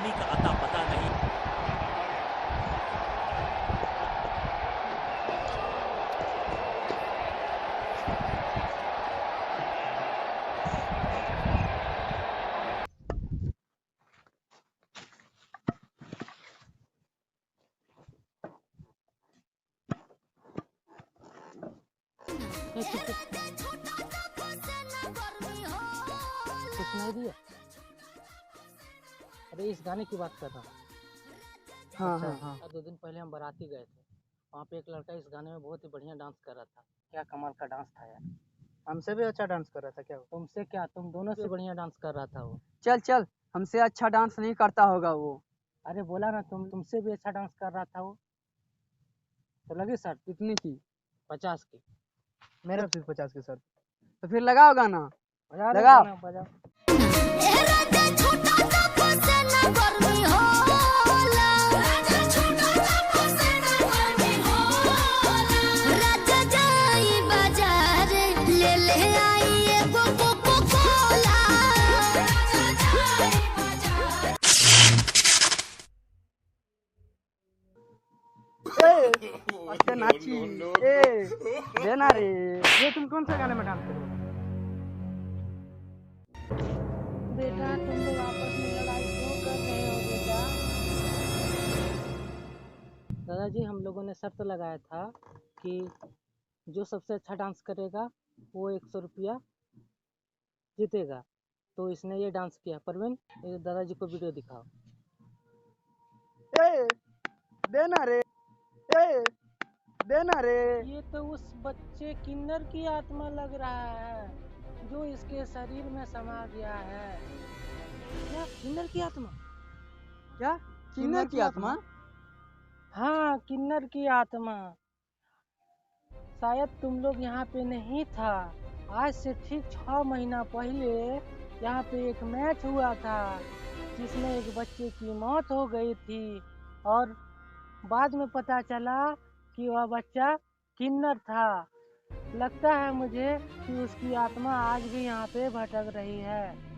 नाकामी का अता पता नहीं। कुछ नहीं दिया। अरे इस गाने की बात कर रहा हूँ। हाँ अच्छा, हाँ हाँ। 2 दिन पहले हम बाराती गए थे, वहाँ पे एक लड़का इस गाने में बहुत ही बढ़िया डांस कर रहा था। क्या कमाल का डांस था यार। हमसे भी अच्छा डांस कर रहा था क्या वो? तुमसे क्या, तुम दोनों से बढ़िया डांस कर रहा था वो। चल चल, हमसे अच्छा डांस नहीं करता होगा वो। अरे बोला ना, तुमसे भी अच्छा डांस कर रहा था वो। तो लगे सर कितनी की? 50 की। मेरा सिर्फ 50 की शर्त। तो फिर लगाओ गाना। बजा रे लगाओ। गाना, बजाओ। अच्छा नाची। ए देना रे। ये तुम कौन सा गाने में डांस करोगे? बेटा तुम लोग आपस में लड़ाई क्यों कर रहे हो बेटा? दादाजी हम लोगों ने शर्त लगाया था कि जो सबसे अच्छा डांस करेगा वो 100 रुपया जीतेगा। तो इसने ये डांस किया। परवीन, ये दादाजी को वीडियो दिखाओ। ए देना रे। ए देना रे। ये तो उस बच्चे किन्नर की आत्मा लग रहा है जो इसके शरीर में समा गया है। क्या किन्नर की आत्मा? क्या? किन्नर की आत्मा? हाँ, किन्नर की आत्मा। शायद तुम लोग यहाँ पे नहीं था। आज से ठीक 6 महीना पहले यहाँ पे एक मैच हुआ था जिसमें एक बच्चे की मौत हो गई थी और बाद में पता चला कि वह बच्चा किन्नर था। लगता है मुझे कि उसकी आत्मा आज भी यहाँ पे भटक रही है।